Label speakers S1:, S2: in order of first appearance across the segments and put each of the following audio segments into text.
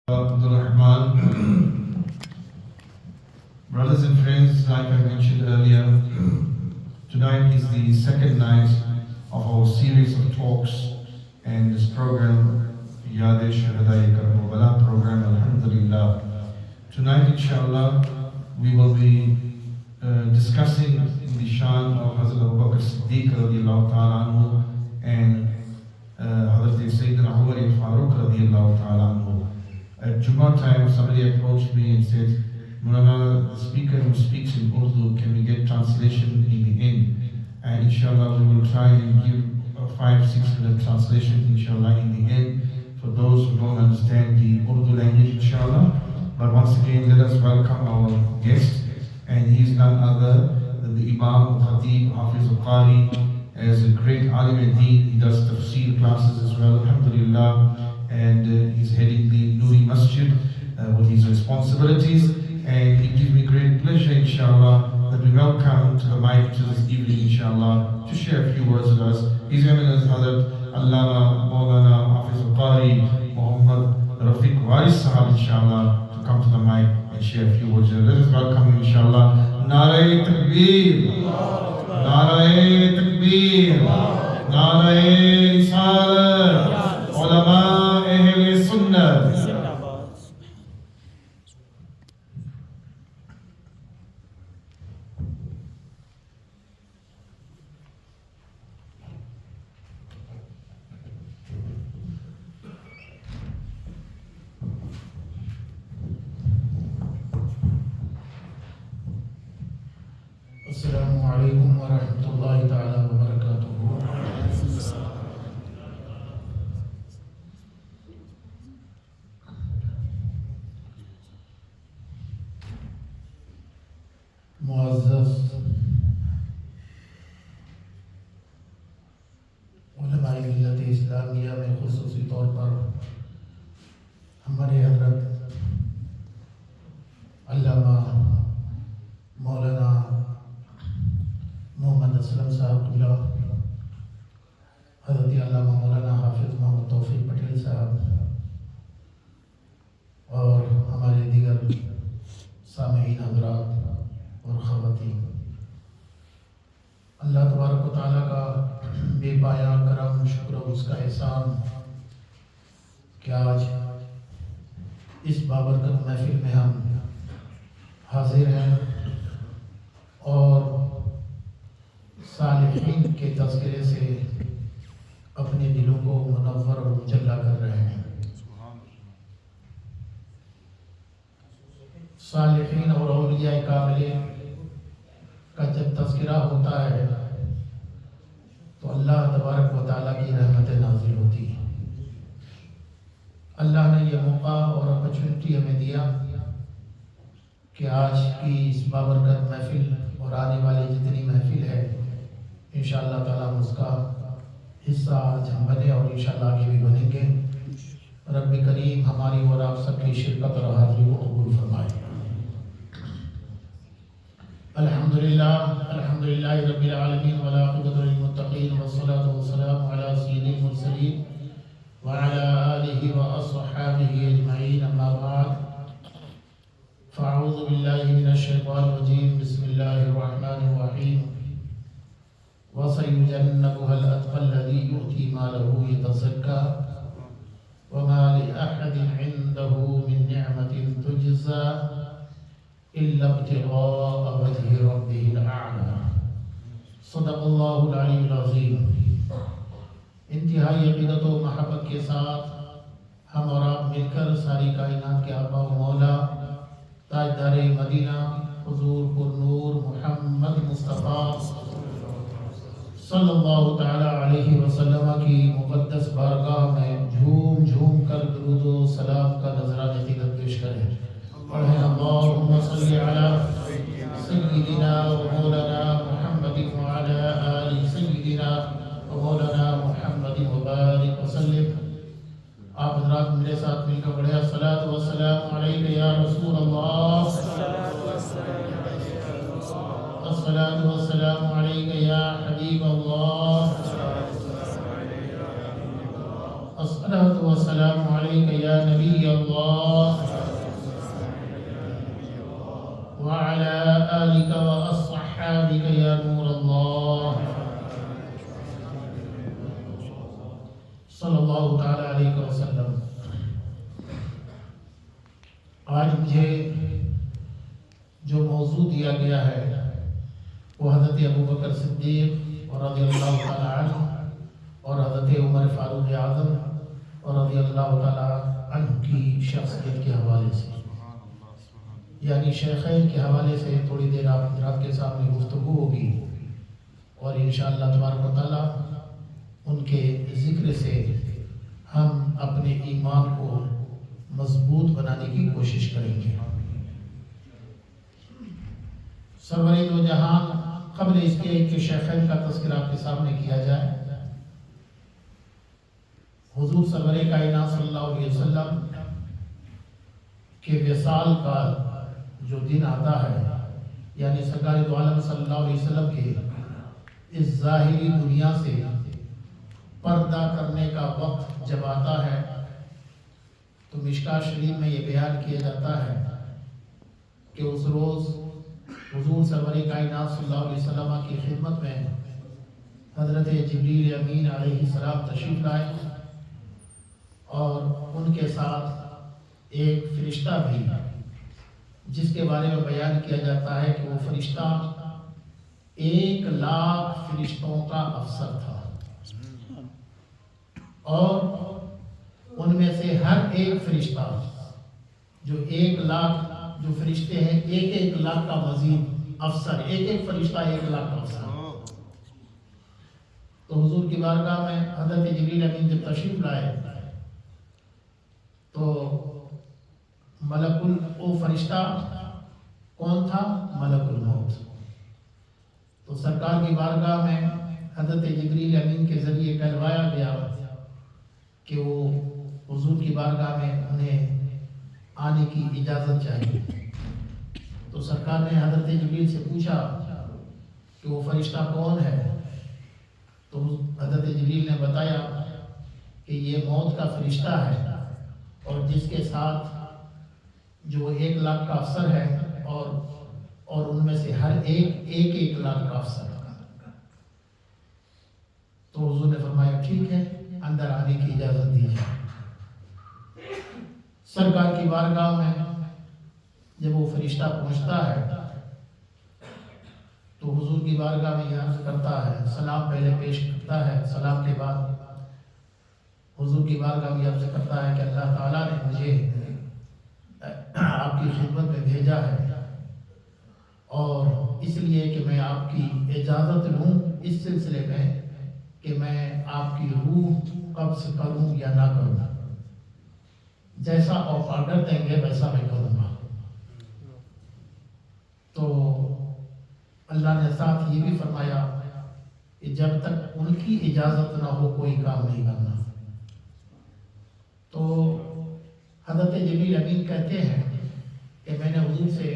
S1: Abdul Rahman. Brothers and friends, like I mentioned earlier, tonight is the second night of our series of talks and this program, Yad Shuhada Karbala program, Alhamdulillah. Tonight, inshallah, we will be discussing the Shan of Hazrat Abu Bakr Siddiq radiallahu ta'ala anhu and Hazrat Sayyidina Umar al-Faruq radiallahu ta'ala anhu. At Jummah time, somebody approached me and said, Mulana, the speaker who speaks in Urdu, can we get translation in the end? And inshallah, we will try and give a 5-6 minute translation, inshallah, in the end, for those who don't understand the Urdu language, inshallah. But once again, let us welcome our guest, and he is none other than the Imam, Khatib, Hafiz al-Qari, as a great alim al-Deen. He does tafsir classes as well, alhamdulillah, and he's heading the Nuri Masjid with his responsibilities. And it gives me great pleasure, inshallah, that we welcome to the mic to this evening, inshallah, to share a few words with us. His Eminence Hazrat Allama Maulana Hafiz al-Qari Muhammad Rafiq Waris Sahab, inshallah, to come to the mic and share a few words. Let us welcome him, inshallah. Nare Takbir, Nare Takbir, Nare Risalat, Ulama Ahl Sunnah.
S2: السلام علیکم ورحمۃ اللہ تعالی وبرکاتہ۔ معزز علماء ملت اسلامیہ میں خصوصی طور پر ہمارے حضرت علامہ مولانا محمد اسلم صاحب قبلہ، حضرت علامہ مولانا حافظ محمد توفیق پٹیل صاحب اور ہمارے دیگر سامعین حضرات اور خواتین، اللہ تبارک و تعالیٰ کا بے پایا کرم، شکر اور اس کا احسان کہ آج اس بابرکت محفل میں ہم حاضر ہیں اور صالحین کے تذکرے سے اپنے دلوں کو منور اور مجلہ کر رہے ہیں۔ صالحین اور اولیاء کاملین کا جب تذکرہ ہوتا ہے تو اللہ تبارک و تعالیٰ کی رحمتیں نازل ہوتی ہیں۔ اللہ نے یہ موقع اور اپرچونٹی ہمیں دیا کہ آج کی اس بابرکت محفل اور آنے والی جتنی محفل ہے، انشاءاللہ تعالیٰ اس کا حصہ آج ہم بنے اور انشاءاللہ آگے بھی بنیں گے۔ رب کریم ہماری اور آپ سب کی شرکت اور حاضری کو قبول فرمائے۔ الحمدللہ الحمدللہ رب العالمین والعاقبۃ للمتقین والصلاۃ والسلام علی سید المرسلین وعلی آلہ واصحابہ اجمعین، اما بعد فاعوذ باللہ من الشیطان الرجیم، بسم اللہ الرحمن الرحیم۔ وَسَيُجَنَّبُهَا الْأَتْقَى الَّذِي يُؤْتِي مَالَهُ يَتَزَكَّى وَمَا لِأَحَدٍ عِندَهُ مِن نِّعْمَةٍ تُجْزَىٰ إِلَّا ابْتِغَاءَ وَجْهِ رَبِّهِ الْأَعْلَىٰ۔ صدق اللہ العلی العظیم۔ انتہائی عقیدت و محبت کے ساتھ ہم اور آپ مل کر ساری کائنات کے آقا و مولا تاجدار مدینہ حضور پر نور محمد مصطفیٰ صلی اللہ تعالی علیہ وسلم کی مقدس بارگاہ میں جھوم جھوم کر درود و سلام کا نذرانہ عقیدت پیش کریں۔ پڑھیں اللہم صلی علی سیدنا و مولانا محمد وعلی آل سیدنا و مولانا محمد وبارک وسلم۔ آپ حضرات میرے ساتھ مل کر پڑھیں الصلاۃ والسلام علیک یا رسول اللہ، الصلاۃ والسلام علیک یا حبیب اللہ، الصلاۃ والسلام علیک یا نبی اللہ، آلك وأصحابك يا نور الله صلی اللہ تعالی علیہ وسلم۔ آج مجھے جو موضوع دیا گیا ہے وہ حضرت ابوبکر صدیق اور رضی اللہ تعالی عنہ اور حضرت عمر فاروق اعظم اور رضی اللہ تعالی عنہ کی شخصیت کے حوالے سے، یعنی شیخین کے حوالے سے تھوڑی دیر آپ حضرات کے سامنے گفتگو ہوگی، اور انشاءاللہ تبارک و تعالی ان کے ذکر سے ہم اپنے ایمان کو مضبوط بنانے کی کوشش کریں گے۔ سرور دو جہان، قبل اس کے کہ شیخین کا تذکرہ آپ کے سامنے کیا جائے، حضور سرور کائنات صلی اللہ علیہ وسلم کے وصال کا جو دن آتا ہے، یعنی سرکار دو عالم صلی اللہ علیہ وسلم کے اس ظاہری دنیا سے پردہ کرنے کا وقت جب آتا ہے تو مشکاۃ شریف میں یہ بیان کیا جاتا ہے کہ اس روز حضور سرور کائنات صلی اللہ علیہ وسلم کی خدمت میں حضرت جبریل امین علیہ السلام تشریف لائے، اور ان کے ساتھ ایک فرشتہ بھی، جس کے بارے میں بیان کیا جاتا ہے کہ وہ فرشتہ 1,00,000 فرشتوں کا افسر تھا، اور ان میں سے ہر ایک فرشتہ جو 1,00,000 جو فرشتے ہیں، 1,00,000 کا مزید افسر، ایک فرشتہ 1,00,000 کا افسر۔ تو حضور کی بارگاہ میں حضرت جبریل امین جب تشریف لائے تو وہ فرشتہ کون تھا؟ ملک الموت۔ تو سرکار کی بارگاہ میں حضرت جبریل امین کے ذریعے کہلوایا گیا کہ وہ حضور کی بارگاہ میں انہیں آنے کی اجازت چاہیے۔ تو سرکار نے حضرت جبریل سے پوچھا کہ وہ فرشتہ کون ہے؟ تو حضرت جبریل نے بتایا کہ یہ موت کا فرشتہ ہے، اور جس کے ساتھ جو 1,00,000 کا افسر ہے، اور ان میں سے ہر ایک 1,00,000 کا افسر۔ تو حضور نے فرمایا ٹھیک ہے، اندر آنے کی اجازت دیجیے۔ سرکار کی بارگاہ میں جب وہ فرشتہ پہنچتا ہے تو حضور کی بارگاہ میں یہ عرض کرتا ہے، سلام پہلے پیش کرتا ہے، سلام کے بعد حضور کی بارگاہ میں عرض کرتا ہے کہ اللہ تعالیٰ نے مجھے آپ کی خدمت میں بھیجا ہے، اور اس لیے کہ میں آپ کی اجازت لوں اس سلسلے میں کہ میں آپ کی روح قبض کروں یا نہ کروں، جیسا آپ آرڈر دیں گے ویسا میں کروں گا۔ تو اللہ نے ساتھ یہ بھی فرمایا کہ جب تک ان کی اجازت نہ ہو کوئی کام نہیں کرنا۔ تو حضرت جبریل امین کہتے ہیں کہ میں نے حضور سے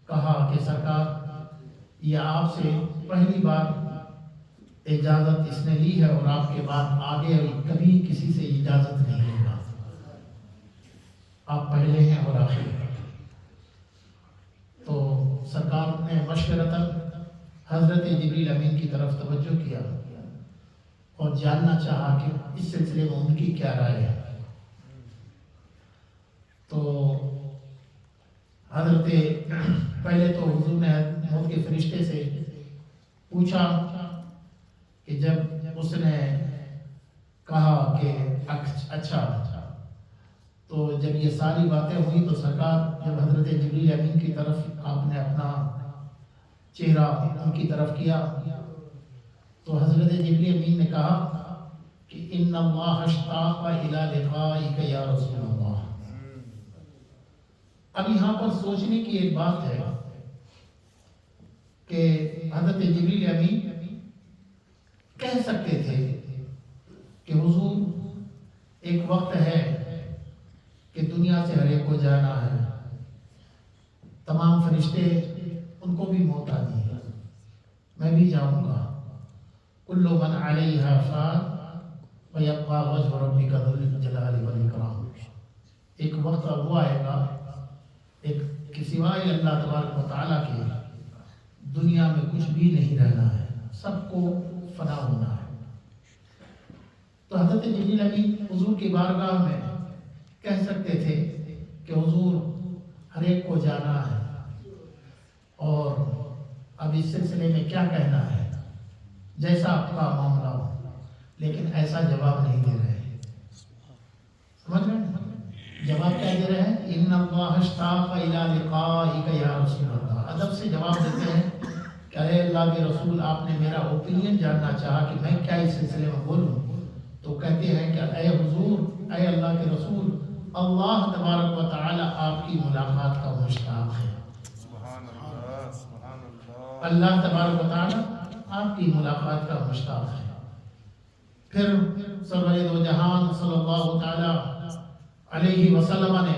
S2: کہا کہ سرکار، یہ آپ سے پہلی بار اجازت اس نے لی ہے، اور آپ کے بعد آگے کبھی کسی سے اجازت نہیں لینا، آپ پہلے ہیں اور آخر۔ تو سرکار نے مشورتاً حضرت جبریل امین کی طرف توجہ کیا اور جاننا چاہا کہ اس سلسلے میں ان کی کیا رائے ہے۔ تو حضرت پہلے تو حضور نے موت کے فرشتے سے پوچھا کہ جب اس نے کہا کہ اچھا، تو جب یہ ساری باتیں ہوئی تو سرکار جب حضرت جبریل امین کی طرف آپ نے اپنا چہرہ ان کی طرف کیا تو حضرت جبریل امین نے کہا کہ ان اللہ اشتاق الی لقائک یا رسول اللہ۔ اب یہاں پر سوچنے کی ایک بات ہے کہ حضرت جبریل امین کہہ سکتے تھے کہ حضور ایک وقت ہے کہ دنیا سے ہر ایک کو جانا ہے، تمام فرشتے ان کو بھی موت آنی ہے، میں بھی جاؤں گا، کل من علیہا فان ویبقى وجہ ربک ذو الجلال والاکرام۔ ایک وقت وہ آئے گا ایک کہ سوائے اللہ تبارک و تعالیٰ کے دنیا میں کچھ بھی نہیں رہنا ہے، سب کو فنا ہونا ہے۔ تو حضرت جبریل امین حضور کی بارگاہ میں کہہ سکتے تھے کہ حضور ہر ایک کو جانا ہے، اور اب اس سلسلے میں کیا کہنا ہے، جیسا آپ کا معاملہ ہو، لیکن ایسا جواب نہیں دے رہے ہیں۔ سمجھ رہے ہیں جواب کیا دے رہے ہیں؟ ان اللہ اشتاق الی لقائک یا رسول اللہ۔ ادب سے جواب دیتے ہیں کہ اے اللہ کے رسول، آپ نے میرا اوپینین جاننا چاہا کہ میں کیا اس سلسلے میں بولوں، تو کہتے ہیں کہ اے حضور، اے اللہ کے رسول، اللہ تبارک و تعالی آپ کی ملاقات کا مشتاق ہے۔ اللہ تبارک و تعالی آپ کی ملاقات کا مشتاق ہے۔ پھر سرور دو جہان صلی اللہ تعالی علیہ وسلم نے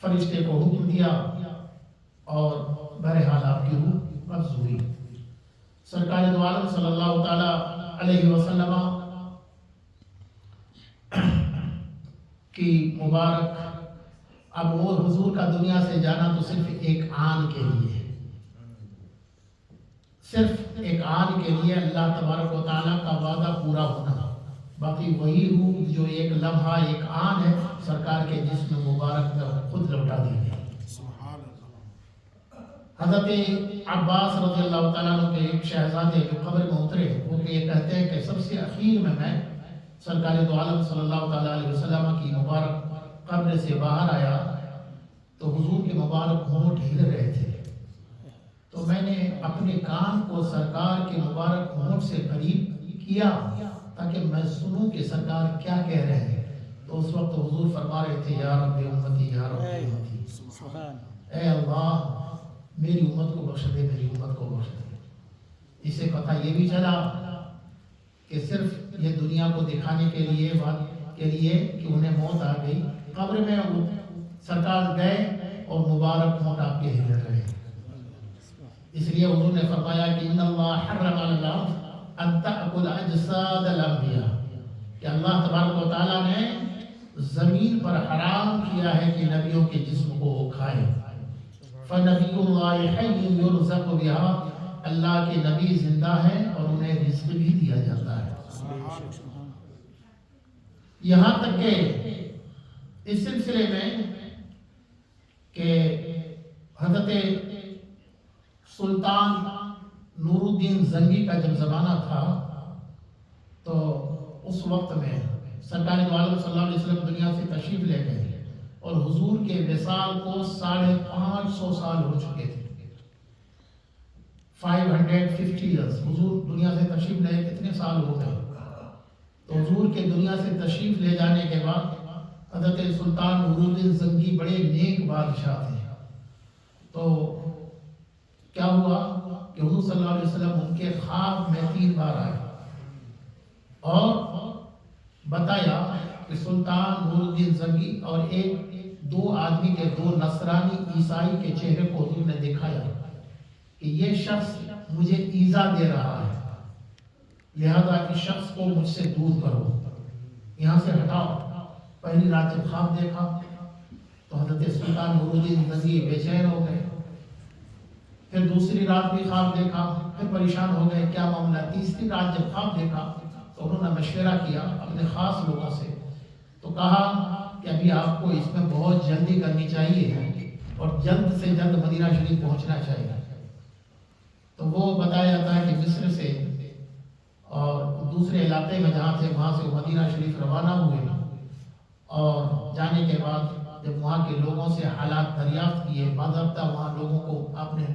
S2: فرشتے کو حکم دیا، اور بہرحال آپ کی روح قبض ہوئی۔ سرکار دو عالم صلی اللہ تعالی علیہ وسلم کی مبارک اب وہ حضور کا دنیا سے جانا تو صرف ایک آن کے لیے، صرف ایک آن کے لیے اللہ تبارک و تعالیٰ کا وعدہ پورا ہونا، باقی وہی روح جو ایک لمحہ ایک آن ہے سرکار کے جسم مبارک میں خود لوٹا دی گئی۔ حضرت عباس رضی اللہ تعالیٰ عنہ کے ایک شہزادے جو قبر میں اترے، وہ یہ کہتے ہیں کہ سب سے اخیر میں سرکار دو عالم صلی اللہ تعالیٰ علیہ وسلم کی مبارک قبر سے باہر آیا تو حضور کے مبارک ہونٹ ہل رہے تھے، تو میں نے اپنے کان کو سرکار کے مبارک ہونٹ سے قریب کیا تاکہ میں سنوں کہ سرکار کیا کہہ رہے ہیں، تو اس وقت حضور فرما رہے تھے یا رب امتی یا رب امتی، اے اللہ میری امت کو بخش دے، میری امت کو بخش دے۔ اسے پتہ یہ بھی چلا کہ صرف یہ دنیا کو دکھانے کے لیے کہ انہیں موت آ گئی، قبر میں سرکار گئے اور مبارک ہونٹ آپ کے ہل رہے۔ اس لیے حضور نے فرمایا کہ ان اللہ حرم علی الارض ان تأکل اجساد الانبیاء، کہ اللہ تبارک و تعالیٰ نے زمین پر حرام کیا ہے کہ نبیوں کے جسم کو وہ کھائے۔ فنبی اللہ حی یرزق بہا، اللہ کے نبی زندہ ہیں اور انہیں رزق بھی دیا جاتا ہے۔ یہاں تک کہ اس سلسلے میں کہ حضرت سلطان نور الدین زنگی کا جب زمانہ تھا تو اس وقت میں سرکار دو عالم صلی اللہ علیہ وسلم دنیا سے تشریف لے گئے، اور حضور کے وصال کو 550 سال ہو چکے تھے، 550 ایئرز حضور دنیا سے تشریف لے، کتنے سال ہو گئے؟ تو حضور کے دنیا سے تشریف لے جانے کے بعد حضرت سلطان نور الدین زنگی بڑے نیک بادشاہ تھے، تو کیا ہوا کہ حضور صلی اللہ علیہ وسلم ان کے خواب میں 3 بار آئے اور بتایا کہ سلطان نور الدین زنگی اور 2 آدمی کے 2 نصرانی عیسائی کے چہرے کو حضور نے دکھایا کہ یہ شخص مجھے ایذا دے رہا ہے، لہذا اس شخص کو مجھ سے دور کرو، یہاں سے ہٹاؤ۔ پہلی رات جب خواب دیکھا تو حضرت سلطان نور الدین زنگی بے چین ہو گئے، پھر دوسری رات بھی خواب دیکھا، پھر پریشان ہو گئے کیا معاملہ۔ تیسری رات جب خواب دیکھا تو انہوں نے مشورہ کیا اپنے خاص لوگوں سے، تو کہا کہ ابھی آپ کو اس میں بہت جلدی کرنی چاہیے اور جلد سے جلد مدینہ شریف پہنچنا چاہیے۔ تو وہ بتایا جاتا ہے کہ مصر سے اور دوسرے علاقے میں جہاں تھے وہاں سے مدینہ شریف روانہ ہوئے، اور جانے کے بعد جب وہاں کے لوگوں سے حالات دریافت کیے، باضابطہ وہاں لوگوں کو آپ نے